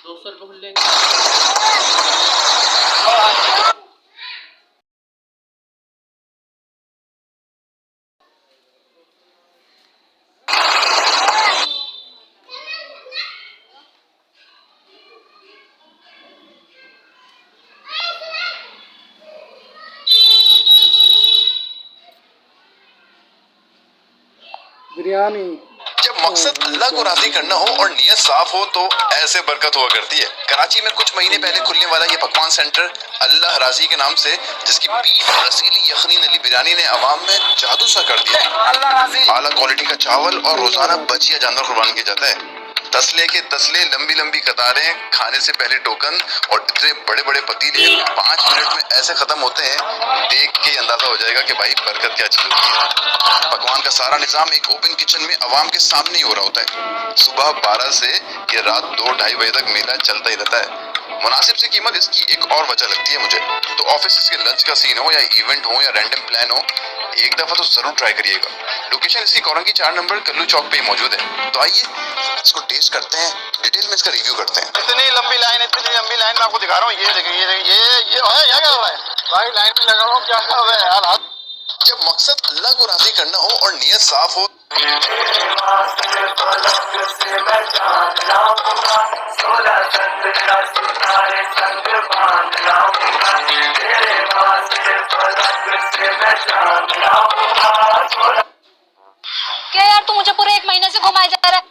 200 रुपये खुल बिरयानी। जब मकसद अल्लाह को राजी करना हो और नीयत साफ हो तो ऐसे बरकत हुआ करती है। कराची में कुछ महीने पहले खुलने वाला ये पकवान सेंटर अल्लाह राजी के नाम से, जिसकी बीफ रसीली यखनी नली बिरयानी ने अवाम में जादू सा कर दिया। आला क्वालिटी का चावल और रोजाना बचिया जानवर कुर्बान किया जाता है। तसले के तसले, लंबी लंबी कतारें, खाने से पहले टोकन और इतने बड़े बड़े पतीले 5 मिनट में ऐसे खत्म होते हैं, देख के अंदाजा हो जाएगा कि भाई बरकत क्या चीज होती है। पकवान का सारा निजाम एक ओपन किचन में अवाम के सामने ही हो रहा होता है। सुबह 12 से ये रात 2-2:30 बजे तक मेला चलता ही रहता है। मुनासिब सी कीमत इसकी एक और वजह लगती है मुझे, तो ऑफिस के लंच का सीन हो या इवेंट हो या रैंडम प्लान हो, एक दफा तो जरूर ट्राई करिएगा। लोकेशन इसकी कोरंगी 4 नंबर कल्लू चौक पे मौजूद है। तो आइए इसको टेस्ट करते हैं, डिटेल में इसका रिव्यू करते हैं। इतनी लंबी लाइन मैं आपको दिखा रहा हूँ। ये देखिए, ये क्या कर रहा है भाई? लाइन में लगा हूँ, क्या कर रहा है यार? जब मकसद अल्लाह को राजी करना हो और नियत साफ हो, क्या यार, तू मुझे पूरे 1 महीने से घुमाए जा रहा है।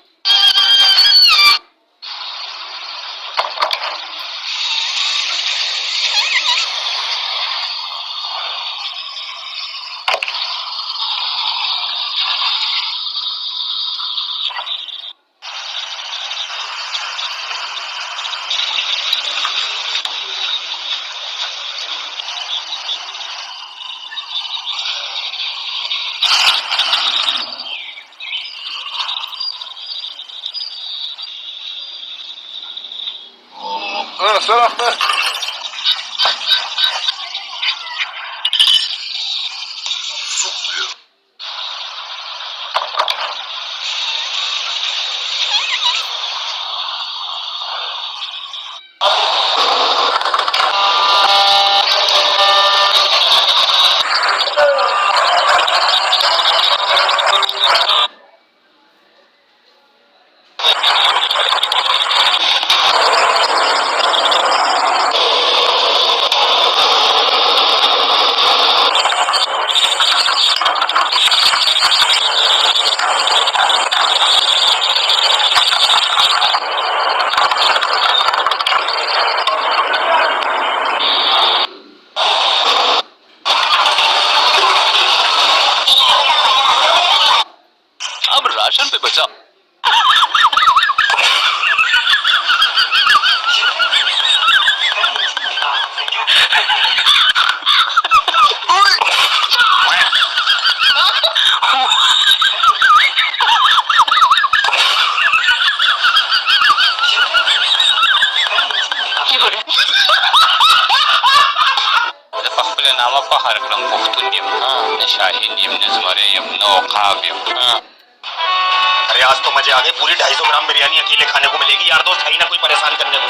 अरे आज तो मजे आ गए, पूरी 250 ग्राम बिरयानी अकेले खाने को मिलेगी। यार दोस्त है ही ना कोई परेशान करने को।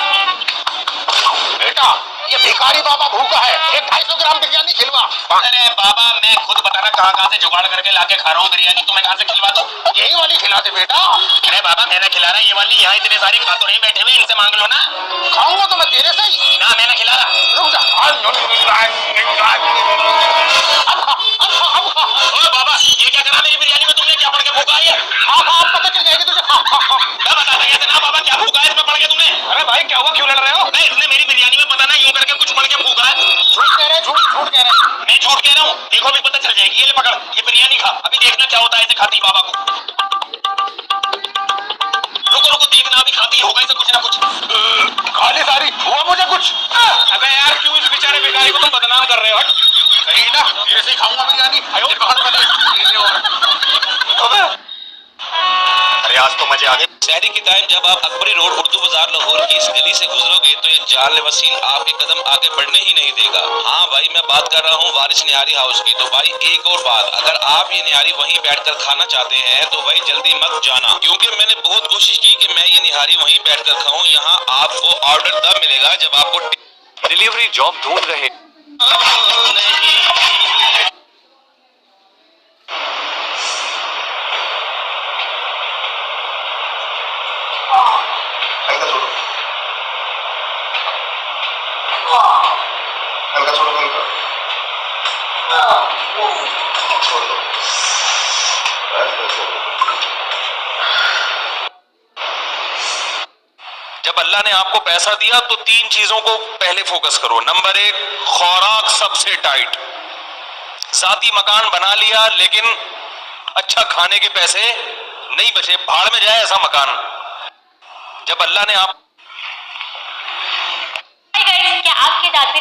बेटा ये भिखारी बाबा भूखा है, एक 250 ग्राम बिरयानी खिलवा। अरे बाबा मैं खुद बताना कहाँ से जुगाड़ करके लाके खा रहा हूँ बिरयानी, तुम्हें कहाँ से खिलवा दूं? यही वाली खिला दे बेटा। अरे बाबा मैं ना खिला रहा, ये वाली यहाँ इतने सारे खा तो नहीं बैठे हुए, इनसे मांग लो ना। खाऊंगा तो मैं तेरे से ही ना, मैं ना खिला रहा। रुक जा। अब खा। ओ बाबा ये क्या करा मेरी बिरयानी में तुमने? क्या पड़ के भूखा है? हाँ पता चल जाएगी तुझे। मैं बता देंगे ना बाबा क्या भूखा है इसमें पड़ के तुमने? अरे भाई क्या हुआ, क्यों लड़ रहे हो? नहीं इसने मेरी बिरयानी में पता ना यूं करके कुछ पड़ के भूखा है। झूठ कह रहे, झूठ कह रहे। मैं झूठ कह रहा हूँ, देखो अभी पता चल जाएगी। ये ले पकड़, ये बिरयानी खा, अभी देखना क्या होता है इसे खाती बाबा को। रुको देखना, अभी खाती होगा इसे कुछ ना कुछ। खाली सारी हुआ मुझे कुछ। अबे यार क्यों इस बेचारे भिखारी को तुम बदनाम कर रहे हो? सही ना, तेरे से खाऊंगा बिरयानी। अरे आज तो मजे आ गए। शहरी के टाइम जब आप अकबरी रोड उर्दू बाजार लाहौर की इस गली से गुजरोगे तो ये जाल वसील आपके कदम आगे बढ़ने ही नहीं देगा। हाँ भाई मैं बात कर रहा हूँ वारिस निहारी हाउस की। तो भाई एक और बात, अगर आप ये निहारी वहीं बैठकर खाना चाहते हैं तो भाई जल्दी मत जाना, क्योंकि मैंने बहुत कोशिश की कि मैं ये निहारी वहीं बैठकर खाऊं। यहाँ आपको ऑर्डर तब मिलेगा जब आपको डिलीवरी जॉब ढूंढ रहे। हल्का छोड़ो, हल्का छोड़ दो। जब अल्लाह ने आपको पैसा दिया तो 3 चीजों को पहले फोकस करो। नंबर 1 खुराक सबसे टाइट। जाती मकान बना लिया लेकिन अच्छा खाने के पैसे नहीं बचे, भाड़ में जाए ऐसा मकान। जब अल्लाह ने आप क्या आपके दादी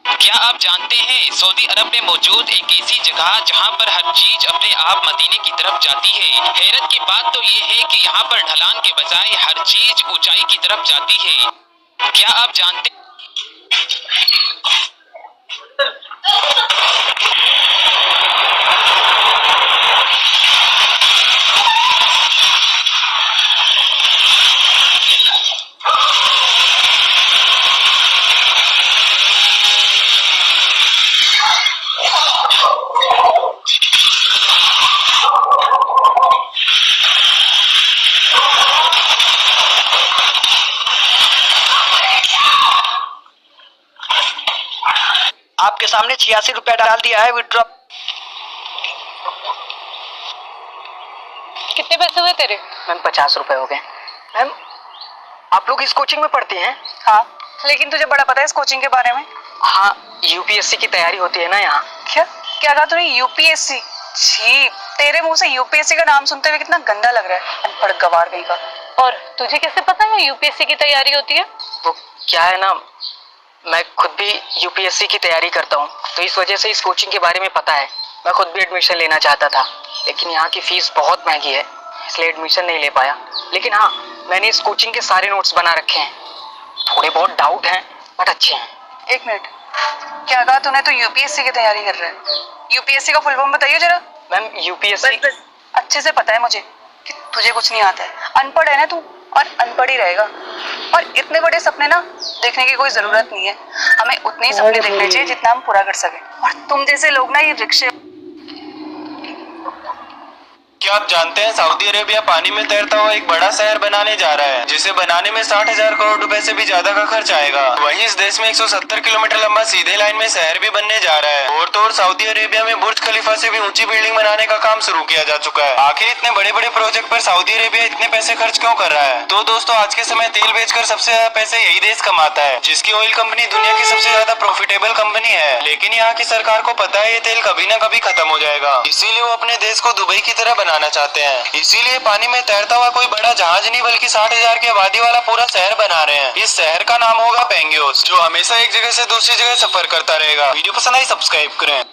क्या आप जानते हैं सऊदी अरब में मौजूद एक ऐसी जगह जहां पर हर चीज अपने आप मदीने की तरफ जाती है। हैरत की बात तो ये है कि यहाँ पर ढलान के बजाय हर चीज ऊंचाई की तरफ जाती है। क्या आप जानते आपके सामने 86 रुपया डाल दिया है विड्रॉ। कितने पैसे हुए तेरे? मैम 50 रुपए हो गए। मैम आप लोग इस कोचिंग में पढ़ते हैं? हाँ, लेकिन तुझे बड़ा पता है इस कोचिंग के बारे में? हाँ, यूपीएससी की तैयारी होती है ना यहाँ। क्या कहा तूने? यूपीएससी? छी, तेरे मुंह से यूपीएससी का नाम सुनते हुए कितना गंदा लग रहा है, अनपढ़ गवार कहीं का। और तुझे कैसे पता है यूपीएससी की तैयारी होती है? वो क्या है ना, मैं खुद भी यूपीएससी की तैयारी करता हूँ, तो इस वजह से इस कोचिंग के बारे में पता है। मैं खुद भी एडमिशन लेना चाहता था, लेकिन यहाँ की फीस बहुत महंगी है, इसलिए एडमिशन नहीं ले पाया। लेकिन हाँ, मैंने इस कोचिंग के सारे नोट्स बना रखे हैं। थोड़े बहुत डाउट हैं बट अच्छे हैं। एक मिनट, क्या कहा तूने? तो यूपीएससी की तैयारी कर रहा है? यूपीएससी का फुल फॉर्म बताइए जरा। मैम यूपीएससी बस अच्छे से पता है मुझे कि तुझे कुछ नहीं आता है, अनपढ़ है ना तू, और अनपढ़ ही रहेगा। और इतने बड़े सपने ना देखने की कोई जरूरत नहीं है, हमें उतने ही सपने देखने चाहिए जितना हम पूरा कर सके। और तुम जैसे लोग ना ये रिक्शे। क्या आप जानते हैं सऊदी अरेबिया पानी में तैरता हुआ एक बड़ा शहर बनाने जा रहा है, जिसे बनाने में 60,000 करोड़ रुपए से भी ज्यादा का खर्च आएगा। वहीं इस देश में 170 किलोमीटर लंबा सीधे लाइन में शहर भी बनने जा रहा है। और तो और सऊदी अरेबिया में बुर्ज खलीफा से भी ऊंची बिल्डिंग बनाने का काम शुरू किया जा चुका है। आखिर इतने बड़े बड़े प्रोजेक्ट पर सऊदी अरेबिया इतने पैसे खर्च क्यों कर रहा है? तो दोस्तों आज के समय तेल बेचकर सबसे ज्यादा पैसे यही देश कमाता है, जिसकी ऑयल कंपनी दुनिया की सबसे ज्यादा प्रॉफिटेबल कंपनी है। लेकिन यहाँ की सरकार को पता है ये तेल कभी न कभी खत्म हो जाएगा, इसीलिए वो अपने देश को दुबई की तरह बनाना चाहते हैं। इसीलिए पानी में तैरता हुआ कोई बड़ा जहाज नहीं बल्कि 60,000 की आबादी वाला पूरा शहर बना रहे हैं। इस शहर का नाम होगा पेंगियोस, जो हमेशा एक जगह से दूसरी जगह सफर करता रहेगा। वीडियो पसंद आई सब्सक्राइब करें।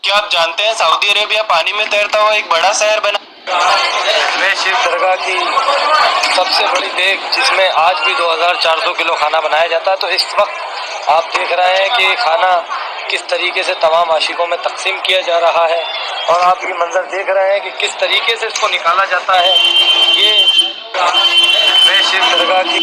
क्या आप जानते हैं सऊदी अरेबिया पानी में तैरता हुआ एक बड़ा शहर बना मैं शिव दरगाह की सबसे बड़ी देग जिसमें आज भी 2400 किलो खाना बनाया जाता है। तो इस वक्त आप देख रहे हैं कि खाना किस तरीके से तमाम आशिकों में तकसीम किया जा रहा है और आप ये मंजर देख रहे हैं कि किस तरीके से इसको निकाला जाता है। ये मैं शिव दरगाह की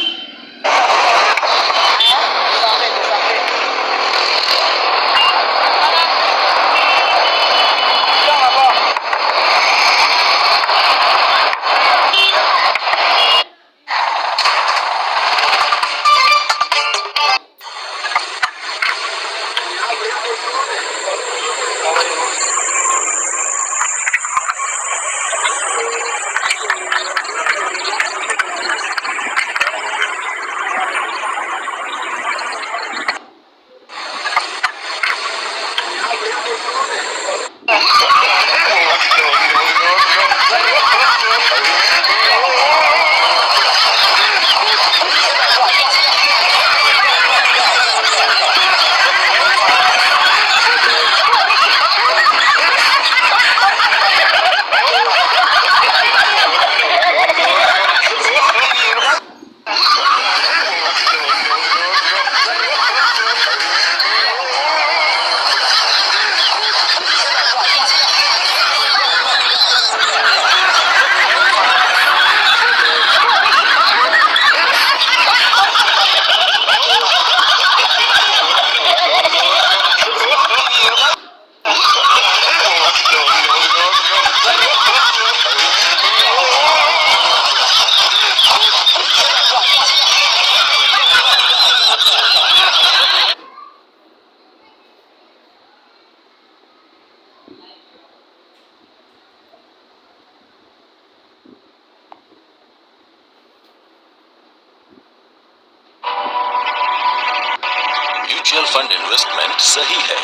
म्यूचुअल फंड इन्वेस्टमेंट सही है,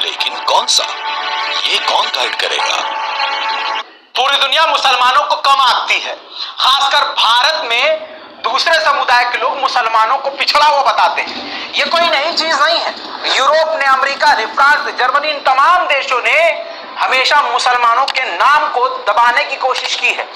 लेकिन कौन सा, ये कौन गाइड करेगा? पूरी दुनिया मुसलमानों को कम आंकती है, खासकर भारत में दूसरे समुदाय के लोग मुसलमानों को पिछड़ा हुआ बताते हैं। ये कोई नई चीज नहीं है। यूरोप ने, अमेरिका ने, फ्रांस ने, जर्मनी, इन तमाम देशों ने हमेशा मुसलमानों के नाम को दबाने की कोशिश की है।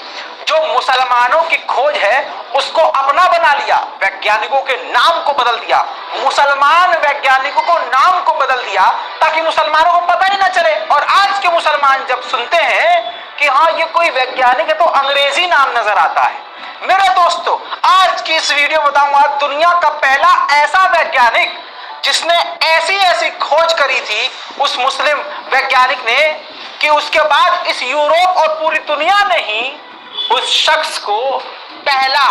जो मुसलमानों की खोज है उसको अपना बना लिया, वैज्ञानिकों के नाम को बदल दिया, मुसलमान वैज्ञानिकों को नाम को बदल दिया ताकि मुसलमानों को पता ही ना चले। और आज के मुसलमान जब सुनते हैं कि हाँ ये कोई वैज्ञानिक है तो अंग्रेजी नाम नजर आता है। मेरे दोस्तों, आज की इस वीडियो में बताऊंगा दुनिया का पहला ऐसा वैज्ञानिक जिसने ऐसी खोज करी थी उस मुस्लिम वैज्ञानिक ने कि उसके बाद इस यूरोप और पूरी दुनिया ने ही उस शख्स को पहला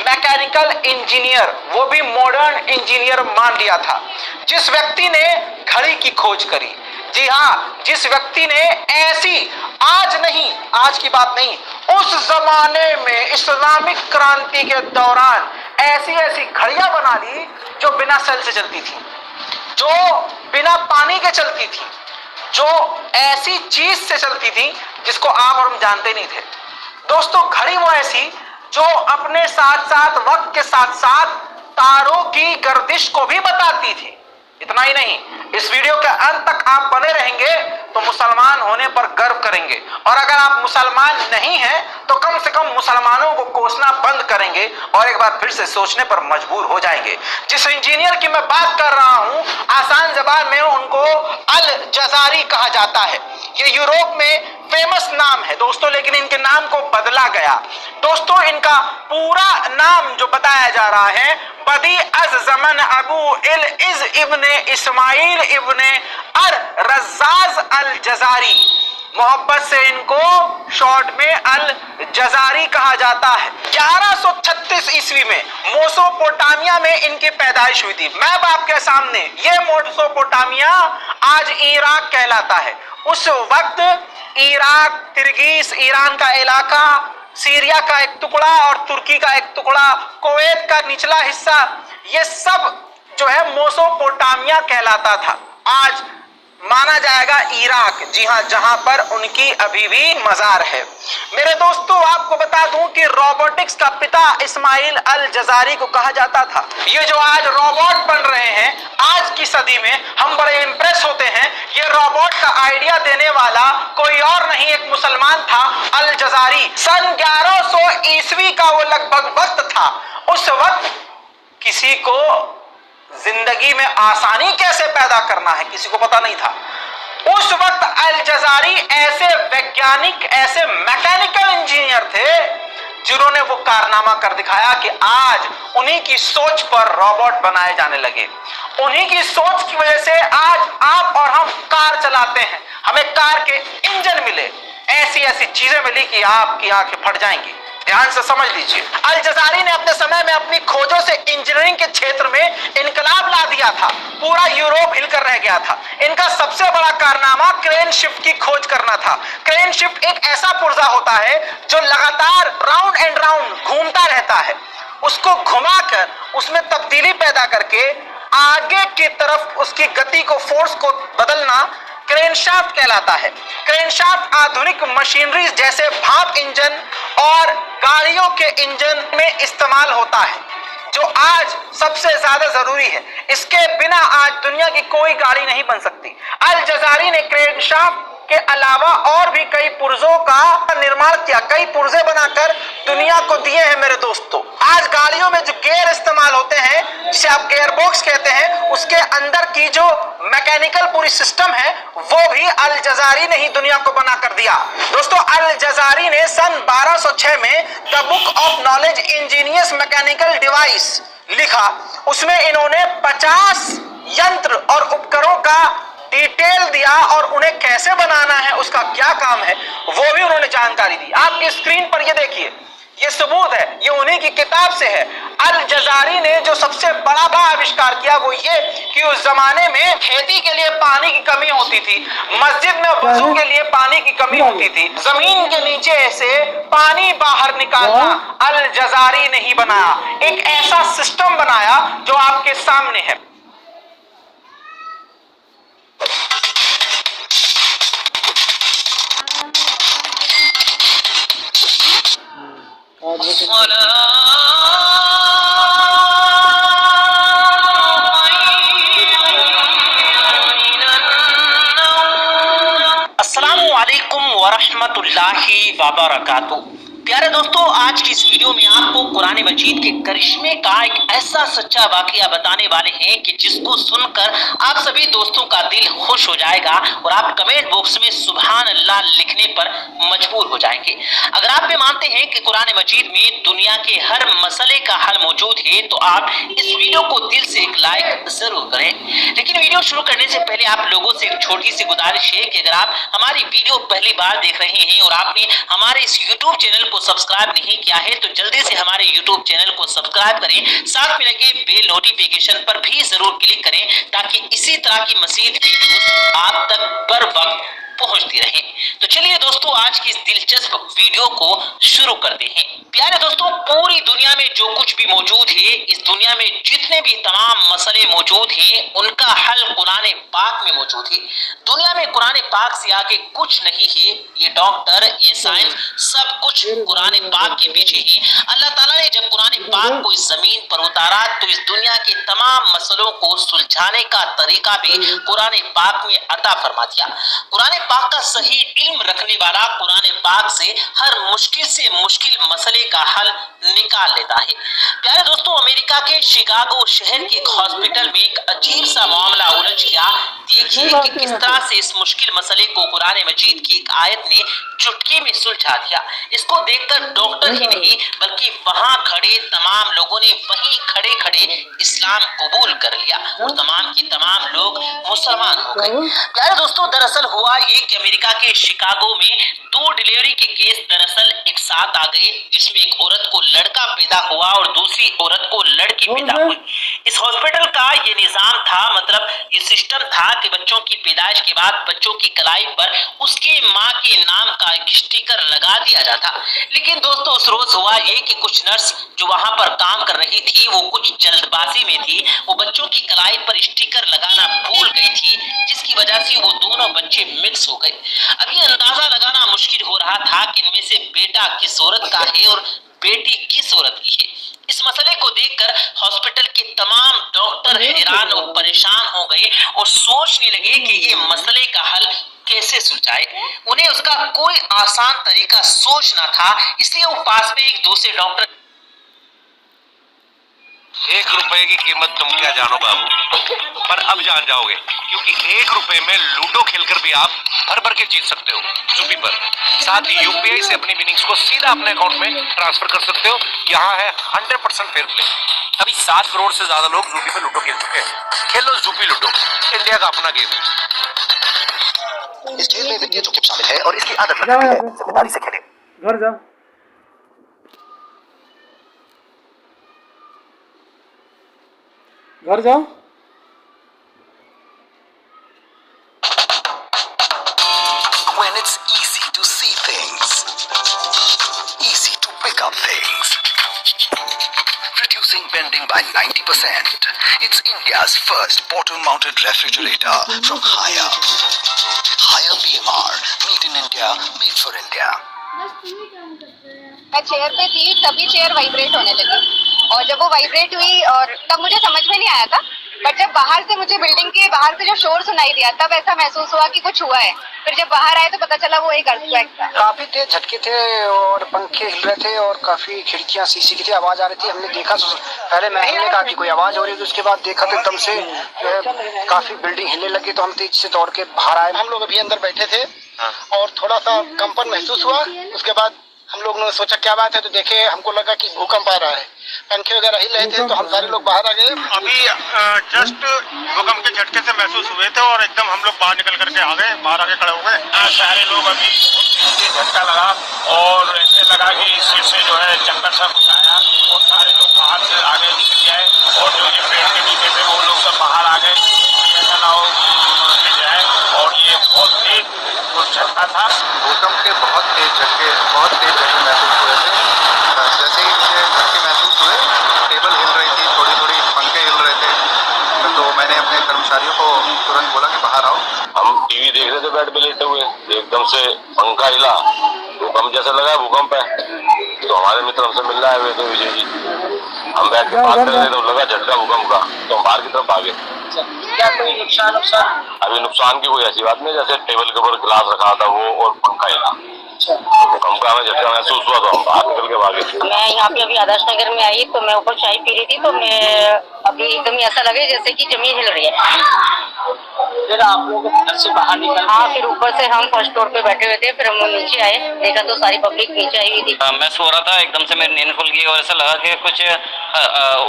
मैकेनिकल इंजीनियर, वो भी मॉडर्न इंजीनियर मान लिया था। जिस व्यक्ति ने घड़ी की खोज करी, जी हाँ, जिस व्यक्ति ने ऐसी, आज नहीं, आज की बात नहीं, उस जमाने में इस्लामिक क्रांति के दौरान ऐसी घड़ियां बना ली जो बिना सेल से चलती थी, जो बिना पानी के चलती थी, जो ऐसी चीज से चलती थी जिसको आप और हम जानते नहीं थे। दोस्तों, घड़ी वो ऐसी जो अपने साथ साथ वक्त के साथ साथ तारों की गर्दिश को भी बताती थी। इतना ही नहीं, इस वीडियो के अंत तक आप बने रहेंगे तो मुसलमान होने पर गर्व करेंगे, और अगर आप मुसलमान नहीं हैं तो कम से कम मुसलमानों को कोसना बंद करेंगे और एक बार फिर से सोचने पर मजबूर हो जाएंगे। जिस इंजीनियर की मैं बात कर रहा हूं, आसान जबान में उनको अल जजारी कहा जाता है। ये यूरोप में फेमस नाम है दोस्तों, लेकिन इनके नाम को बदला गया। दोस्तों, इनका पूरा नाम जो बताया जा रहा है, Badi az Zaman Abu al Izz ibn Ismail ibn ar Razzaz al Jazari, मोहब्बत से इनको शॉर्ट में अल जजारी कहा जाता है। 1136 ईस्वी में मेसोपोटामिया में इनकी पैदाइश हुई थी। मैप आपके सामने, ये मेसोपोटामिया आज इराक कहलाता है। उस वक्त इराक, तिर्गिस, ईरान का इलाका, सीरिया का एक टुकड़ा और तुर्की का एक टुकड़ा, कुवैत का निचला हिस्सा, ये सब जो है मेसोपोटामिया कहलाता था। आज माना जाएगा इराक, जी हाँ, जहां पर उनकी अभी भी मजार है। मेरे दोस्तों, आपको बता दूं कि रोबोटिक्स का पिता इस्माइल अल जजारी को कहा जाता था। ये जो आज रोबोट बन रहे हैं, आज की सदी में हम बड़े इंप्रेस होते हैं। ये रोबोट का आइडिया देने वाला कोई और नहीं, एक मुसलमान था, अल जजारी। सन 1100 ईस्वी का वो लगभग वक्त था। उस वक्त किसी को जिंदगी में आसानी कैसे पैदा करना है किसी को पता नहीं था। उस वक्त अल जजारी ऐसे वैज्ञानिक, ऐसे मैकेनिकल इंजीनियर थे जिन्होंने वो कारनामा कर दिखाया कि आज उन्हीं की सोच पर रोबोट बनाए जाने लगे। उन्हीं की सोच की वजह से आज आप और हम कार चलाते हैं, हमें कार के इंजन मिले, ऐसी ऐसी चीजें मिली कि आपकी आंखें फट जाएंगी। ध्यान से समझ लीजिए, अल जजारी ने अपने समय में अपनी खोजों से इंजीनियरिंग के क्षेत्र में इनकलाब ला दिया था। पूरा यूरोप हिलकर रह गया था। इनका सबसे बड़ा कारनामा क्रेन शिफ्ट की खोज करना था। क्रेन शिफ्ट एक ऐसा पुर्जा होता है जो लगातार राउंड एंड राउंड घूमता रहता है। उसको घुमाकर उसमें तब्दीली पैदा करके आगे की तरफ उसकी गति को, फोर्स को बदलना क्रेनशाफ्ट कहलाता है। क्रेनशाफ्ट आधुनिक मशीनरी जैसे भाप इंजन और गाड़ियों के इंजन में इस्तेमाल होता है, जो आज सबसे ज्यादा जरूरी है। इसके बिना आज दुनिया की कोई गाड़ी नहीं बन सकती। अल जजारी ने क्रेनशाफ्ट के अलावा और भी कई पुर्जों का निर्माण किया, कई पुर्जे बनाकर दुनिया को दिए हैं मेरे दोस्तों। आज गाड़ियों में जो गियर इस्तेमाल होते हैं, जिसे आप गियर बॉक्स कहते हैं, उसके अंदर की जो मैकेनिकल पूरी सिस्टम है वो भी अल जजारी ने ही दुनिया को बना कर दिया। दोस्तों, अल जजारी ने सन 1206 में the book of knowledge Angénieux mechanical device लिखा। उसमें इन्होंने 50 यंत्र और उपकरणों का डिटेल दिया और उन्हें कैसे बनाना है, उसका क्या काम है, वो भी उन्होंने जानकारी दी। आपकी स्क्रीन पर ये देखिए, ये सबूत है, ये उन्हीं की किताब से है। अल जजारी ने जो सबसे बड़ा आविष्कार किया वो ये कि उस जमाने में खेती के लिए पानी की कमी होती थी, मस्जिद में वजू के लिए पानी की कमी होती थी, जमीन के नीचे से पानी बाहर निकालना अल जजारी ने ही बनाया। एक ऐसा सिस्टम बनाया जो आपके सामने है। अस्सलामुअलैकुम वरहमतुल्लाहि वबरकातुहू। प्यारे दोस्तों, आज की इस वीडियो में आपको कुरान मजीद के करिश्मे का एक ऐसा सच्चा वाकया बताने वाले हैं कि जिसको सुनकर आप सभी दोस्तों का दिल खुश हो जाएगा और आप कमेंट बॉक्स में सुभान अल्लाह लिखने पर मजबूर हो जाएंगे। अगर आप भी मानते हैं कि कुरान मजीद में दुनिया के हर मसले का हल मौजूद है तो आप इस वीडियो को दिल से एक लाइक जरूर करें। लेकिन वीडियो शुरू करने से पहले आप लोगों से एक छोटी सी गुजारिश है कि अगर आप हमारी वीडियो पहली बार देख रहे हैं और आपने हमारे इस यूट्यूब चैनल को सब्सक्राइब नहीं किया है तो जल्दी से हमारे यूट्यूब चैनल को सब्सक्राइब करें, साथ में लगे बेल नोटिफिकेशन पर भी जरूर क्लिक करें ताकि इसी तरह की मज़ीद वीडियोस आप तक बर वक्त पहुंचती रहे। तो चलिए दोस्तों, आज की इस दिलचस्प वीडियो को शुरू करते हैं। प्यारे दोस्तों, पूरी दुनिया में जो कुछ भी मौजूद है, इस दुनिया में जितने भी तमाम मसले मौजूद हैं, उनका हल कुरान पाक में मौजूद है। दुनिया में कुरान पाक से आगे कुछ नहीं है। ये डॉक्टर, ये साइंस, सब कुछ कुरान पाक के पीछे है। अल्लाह ताला ने जब कुरान पाक को इस जमीन पर उतारा तो इस दुनिया के तमाम मसलों को सुलझाने का तरीका भी कुरान पाक में अता फरमा दिया। कुरान पाक का सही इल्म रखने वाला कुरान पाक से हर मुश्किल से मुश्किल मसले का हल निकाल लेता है। प्यारे दोस्तों, अमेरिका के शिकागो शहर के एक हॉस्पिटल में एक अजीब सा मामला उलझ गया। देखिए कि किस तरह से इस मुश्किल मसले को कुरान मजीद की एक आयत ने चुटकी में सुलझा दिया। इसको देखकर डॉक्टर ही नहीं बल्कि वहां खड़े तमाम लोगों ने वहीं खड़े खड़े इस्लाम कबूल कर लिया और तमाम के तमाम लोग मुसलमान हो गए। प्यारे दोस्तों, दरअसल हुआ ये कि अमेरिका के शिकागो में 2 डिलीवरी के केस दरअसल एक साथ आ गए, जिसमें एक औरत को लड़का पैदा हुआ और दूसरी औरत को लड़की पैदा हुई। इस हॉस्पिटल का ये निजाम था, मतलब ये सिस्टम था कि बच्चों की पैदाइश के बाद बच्चों की कलाई पर उसके माँ के नाम का एक स्टिकर लगा दिया जाता। लेकिन दोस्तों, उस रोज हुआ ये कि कुछ नर्स जो वहां पर काम कर रही थी वो कुछ जल्दबाजी में थी, वो बच्चों की कलाई पर स्टिकर लगाना भूल गई थी, जिसकी वजह से वो दोनों बच्चे मिक्स हो गए। अब ये अंदाजा लगाना मुश्किल हो रहा था कि इनमें से बेटा किस औरत का है और बेटी किस औरत की है। इस मसले को देखकर हॉस्पिटल के तमाम डॉक्टर हैरान और परेशान हो गए और सोचने लगे कि ये मसले का हल कैसे सुलझाए। उन्हें उसका कोई आसान तरीका सोचना था, इसलिए वो पास में एक दूसरे डॉक्टर 1 रुपए की कीमत तुम क्या जानो बाबू, पर अब जान जाओगे, क्योंकि 1 रुपए में लूडो खेलकर भी आप भर भर के जीत सकते हो जुपी पर। साथ ही यूपीआई से अपनी विनिंग्स को सीधा अपने अकाउंट में ट्रांसफर कर सकते हो। यहाँ है 100% फेयर प्ले। अभी 7 करोड़ से ज्यादा लोग जूपी पर लूडो खेल चुके हैं। खेलो जूपी लूडो, इंडिया का अपना गेम। इस खेल में वित्तीय जोखिम शामिल है और इसकी आदत लगती है, जिम्मेदारी से खेलें। घर जा, घर जाओ। When it's easy to see things, easy to pick up things, reducing bending by 90%. It's India's first bottom-mounted refrigerator from Haier. Haier BMR, made in India, made for India. मैं चेयर पे थी तभी चेयर वाइब्रेट होने लगी और जब वो vibrate हुई और तब मुझे समझ में नहीं आया था, बट जब बाहर से मुझे बिल्डिंग के बाहर से जो शोर सुनाई दिया तब ऐसा महसूस हुआ कि कुछ हुआ है। फिर जब बाहर आए तो पता चला वो एक अर्थक्वेक था। काफी तेज झटके थे और पंखे हिल रहे थे और काफी खिड़कियां शीशी की थी, आवाज आ रही थी। हमने देखा पहले हमने कहा कि कोई आवाज हो रही है, उसके बाद देखा तो एकदम से काफी बिल्डिंग हिलने लगी तो हम तेज से दौड़ के बाहर आए। हम लोग अभी अंदर बैठे थे और थोड़ा सा कंपन महसूस हुआ। उसके बाद हम लोग ने सोचा क्या बात है, तो देखे हमको लगा कि भूकंप आ रहा है, पंखे वगैरह हिल रहे थे तो हम सारे लोग बाहर आ गए। अभी जस्ट भूकंप के झटके से महसूस हुए थे और एकदम हम लोग बाहर निकल करके आ गए, बाहर आके खड़े हो गए। सारे लोग अभी झटका लगा और ऐसे लगा कि इससे से जो है चक्कर सा कुछ आया और सारे लोग बाहर से आगे निकल जाए और जो ये पेड़ के नीचे थे वो लोग सब बाहर आ गए, ऐसा ना हो जाए। और ये बहुत तेज झटका था। भूकंप के बहुत तेज झटके महसूस हुए थे। जैसे ही मुझे झटके महसूस हुए, टेबल हिल रही थी, थोड़ी थोड़ी पंखे हिल रहे थे, तो मैंने अपने कर्मचारियों को तुरंत बोला कि बाहर आओ। हम टीवी देख रहे थे बेड पे लेटे हुए, एकदम से पंखा हिला, भूकंप जैसा लगा भूकंप है। तो हमारे मित्र हमसे मिलने आए हुए थे विजय जी, हम बैठ के बात कर रहे थे तो लगा झटका भूकंप का, तो हम बाहर की तरफ भागे। क्या कोई नुकसान? अभी नुकसान की कोई ऐसी बात नहीं, जैसे टेबल के ऊपर गिलास रखा था वो और पंखा हिला, भूकंप का हमें झटका महसूस हुआ तो हम बाहर निकल के भागे। मैं यहाँ पे अभी आदर्श नगर में आई तो मैं ऊपर चाय पी रही थी तो मैं अभी एकदम ऐसा लगे जैसे कि जमीन हिल रही है। फिर आप लोग घर से बाहर निकल? हाँ, फिर ऊपर से हम फर्स्ट फ्लोर पे बैठे हुए थे, फिर हम नीचे आए, देखा तो सारी पब्लिक नीचे आई हुई थी। मैं सो रहा था, एकदम से मेरी नींद खुल गई और ऐसा लगा कि कुछ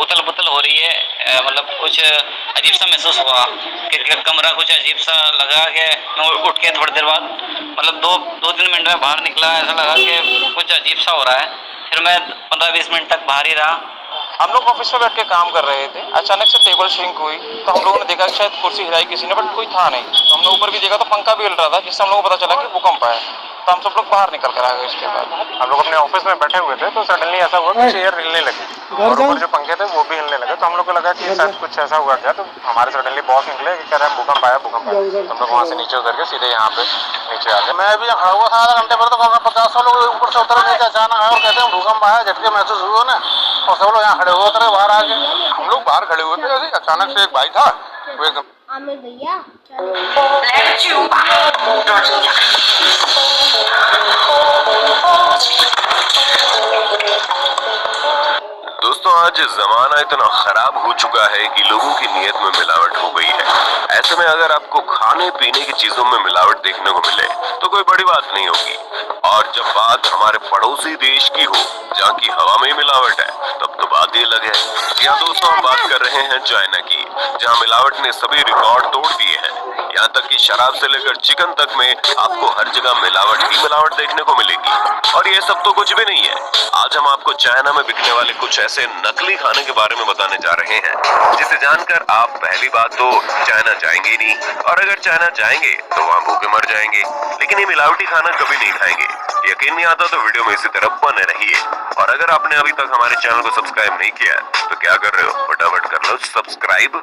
उथल पुथल हो रही है, मतलब कुछ अजीब सा महसूस हुआ कि कमरा कुछ अजीब सा लगा कि मैं उठ के थोड़ी देर बाद मतलब 2-3 मिनट में बाहर निकला, ऐसा लगा कि कुछ अजीब सा हो रहा है। फिर मैं 15-20 मिनट तक बाहर ही रहा। हम लोग ऑफिस में बैठ के काम कर रहे थे, अचानक से टेबल श्रिंक हुई तो हम लोगों ने देखा कि शायद कुर्सी हिलाई किसी ने, बट कोई था नहीं। तो हमने ऊपर भी देखा तो पंखा भी हिल रहा था, जिससे हम लोगों को पता चला कि भूकंप आया। तो हम सब लोग बाहर निकल कर आ गए। उसके बाद हम लोग अपने ऑफिस में बैठे हुए थे तो सडनली ऐसा हुआ कि चेयर हिलने लगी और ऊपर जो पंखे थे वो भी हिलने लगे। तो हम लोग को लगा कि शायद कुछ ऐसा हुआ क्या, तो हमारे सडनली बॉस निकले कि कह रहे हैं भूकंप आया, भूकंप आया। हम लोग वहाँ से नीचे उतर के सीधे यहाँ पे नीचे आ गए। मैं अभी खड़ा हुआ था आधा घंटे पर, तो 50 लोग ऊपर से उतर नीचे अचानक आए और कहते हैं भूकंप आया, झटके महसूस हुए ना, और सब लोग यहाँ खड़े हुए उतरे बाहर आ गए। हम लोग बाहर खड़े हुए थे, अचानक से एक भाई था वो एकदम भैया दोस्तों आज जमाना इतना खराब हो चुका है कि लोगों की नीयत में मिलावट हो गई है। ऐसे में अगर आपको खाने पीने की चीजों में मिलावट देखने को मिले तो कोई बड़ी बात नहीं होगी। और जब बात हमारे पड़ोसी देश की हो जहाँ की हवा में मिलावट है तब तो बात ही अलग है। यहाँ दोस्तों हम बात कर रहे हैं चाइना की, जहाँ मिलावट ने सभी रिकॉर्ड तोड़ दिए हैं। यहाँ तक कि शराब से लेकर चिकन तक में आपको हर जगह मिलावट ही मिलावट देखने को मिलेगी। और ये सब तो कुछ भी नहीं है, आज हम आपको चाइना में बिकने वाले कुछ ऐसे नकली खाने के बारे में बताने जा रहे हैं जिसे जानकर आप पहली बात तो चाइना जाएंगे ही नहीं, और अगर चाइना जाएंगे तो वहाँ भूखे मर जाएंगे। लेकिन ये मिलावटी खाना कभी नहीं खाएंगे। यकीन नहीं आता तो वीडियो में इसी तरह बने रहिए। और अगर आपने अभी तक हमारे चैनल को सब्सक्राइब नहीं किया तो क्या कर रहे हो, फटाफट कर लो subscribe.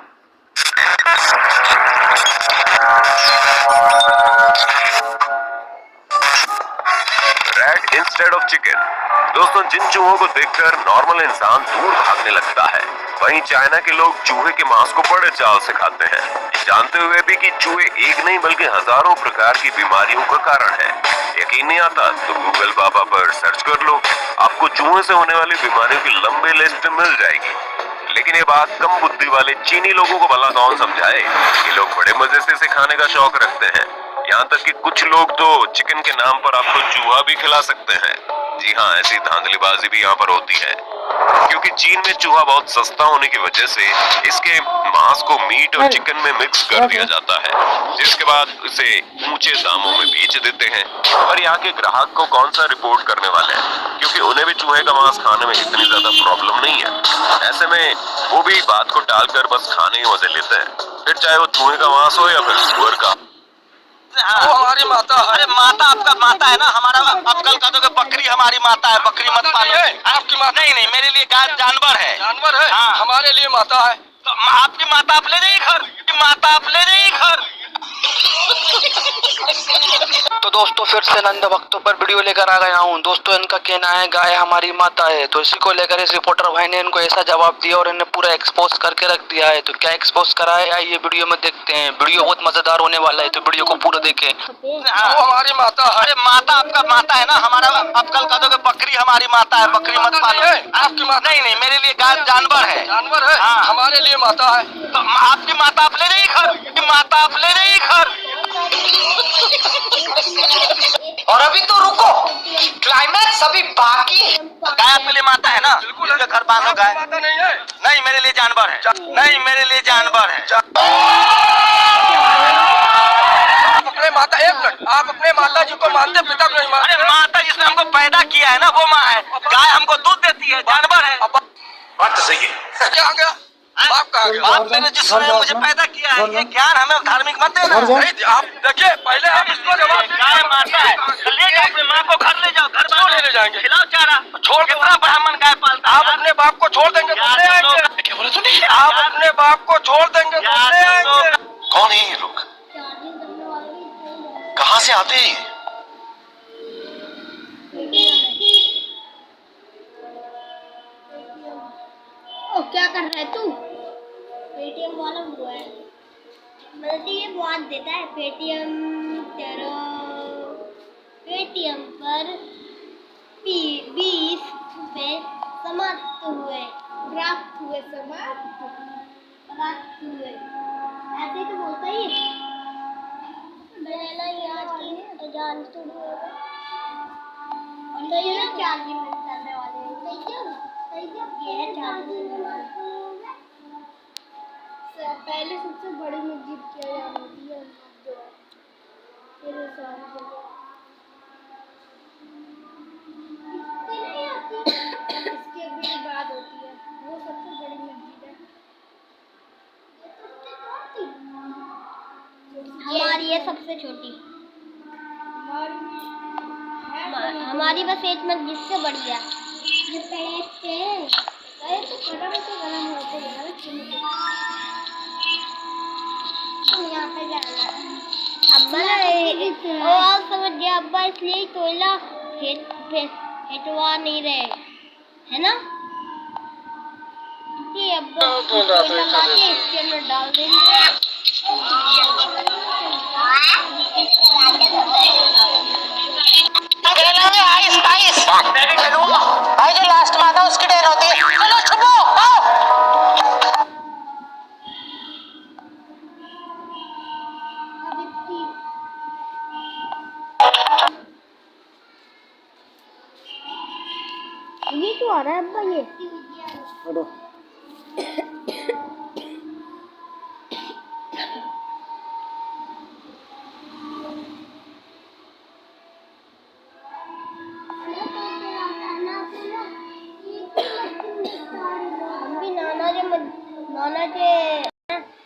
Rat instead of chicken। दोस्तों, जिन चूहों को देखकर नॉर्मल इंसान दूर भागने लगता है, वहीं चाइना के लोग चूहे के मांस को बड़े चाव से खाते हैं, जानते हुए भी कि चूहे एक नहीं बल्कि हजारों प्रकार की बीमारियों का कारण है। यकीन नहीं आता तो गूगल बाबा पर सर्च कर लो, आपको चूहे से होने वाली बीमारियों की लंबी लिस्ट मिल जाएगी। लेकिन ये बात कम बुद्धि वाले चीनी लोगों को भला कौन समझाए। ये लोग बड़े मजे से इसे खाने का शौक रखते हैं, यहाँ तक कि कुछ लोग तो चिकन के नाम पर आपको चूहा भी खिला सकते हैं। जी हाँ, ऐसी धांधलीबाजी भी यहाँ पर होती है, क्योंकि चीन में चूहा बहुत सस्ता होने की वजह से इसके मांस को मीट और चिकन में मिक्स कर दिया जाता है, जिसके बाद इसे ऊंचे दामों में बेच देते हैं। और यहाँ के ग्राहक को कौन सा रिपोर्ट करने वाले हैं, क्योंकि उन्हें भी चूहे का मांस खाने में इतनी ज्यादा प्रॉब्लम नहीं है। ऐसे में वो भी बात को टालकर बस खाने ही मजे लेते हैं, फिर चाहे वो चूहे का मांस हो या फिर सुअर का। वो हमारी माता है। अरे माता आपका माता है ना, हमारा आप कल कह दोगे बकरी हमारी माता है, बकरी मत पालो। आपकी माता नहीं, मेरे लिए गाय जानवर है। जानवर है? हाँ। हमारे लिए माता है। तो आपकी माता आप ले जाइए घर, माता आप ले जाइए घर। तो दोस्तों, फिर से नंद भक्तों पर वीडियो लेकर आ गया हूँ। दोस्तों, इनका कहना है गाय हमारी माता है, तो इसी को लेकर इस रिपोर्टर भाई ने इनको ऐसा जवाब दिया और इन्हें पूरा एक्सपोज करके रख दिया है। तो क्या एक्सपोज करा है, आइए वीडियो में देखते हैं। वीडियो बहुत मजेदार होने वाला है, तो वीडियो को पूरा देखें। वो हमारी माता है। अरे माता आपका माता है ना, हमारा आप कल कह दोगे बकरी हमारी माता है, बकरी मत पालो। आपकी माता नहीं, मेरे लिए गाय जानवर है। जानवर है? हाँ। हमारे लिए माता है। तो आपकी माता आप ले जाइए घर, माता आप ले जाइए घर। और अभी तो रुको, क्लाइमैक्स अभी बाकी है। गाय आपके लिए माता है ना? बिल्कुल। घर बांधो गाय। माता नहीं है। नहीं, मेरे लिए जानवर है। नहीं, मेरे लिए जानवर है। अपने माता, एक मिनट, आप अपने माता जी को मानते, पिता को नहीं मानते? अरे माता जिसने हमको पैदा किया है ना, वो माँ है। गाय हमको दूध देती है, जानवर है। बात तो सही है। क्या आ गया? बाप कहाँ गया? बाप मैंने जिसने मुझे पैदा किया है, ये ज्ञान हमें धार्मिक मत देना। आप देखिए, पहले आप इसको जवाब दीजिए। गाय माता है, ले जाओ अपने माँ को घर ले जाओ, घर क्यों ले जाएंगे? खिलाओ चारा। छोड़, कितना ब्राह्मण गाय पालता है? आप अपने बाप को छोड़ देंगे तो ले आएंगे। क्या बोले तूने? आप अपने बाप को छोड़ देंगे तो ले आएंगे। कौन है ये लोग, कहाँ से आते हैं? ओ, क्या कर रहा है तू? पेटीएम वाला हुआ है, मतलब ये बहुत देता है। पेटीएम तेरा पेटीएम पर 20 रुपए समाप्त हुए, प्राप्त हुए, प्राप्त हुए, ऐसे तो बोलता ही है। मैंने याद की जान शुरू हो गई, तो ये ना 4 दिन में चलने वाले हैं। सही क्यों? सही क्यों? ये है 4 दिन पहले सबसे बड़ी मस्जिद किया जाती है, फिर इसके भी बाद होती है, वो सबसे बड़ी मस्जिद है। हमारी है सबसे छोटी, हमारी बस एक मस्जिद से बड़ी है। ये तो गरम होते हैं। यहाँ पे जाना अब्बा, ओ आप समझ गया अब्बा, इसलिए कोयला हेटवा नहीं रहे, है ना? ये अब्बा कोयला लाके इसके अंदर डाल देंगे। भाई जो लास्ट में आता है उसकी ट्रेन होती है। चलो छुपो, आओ। ये क्यों आ रहा है अब्बा? ये नाना के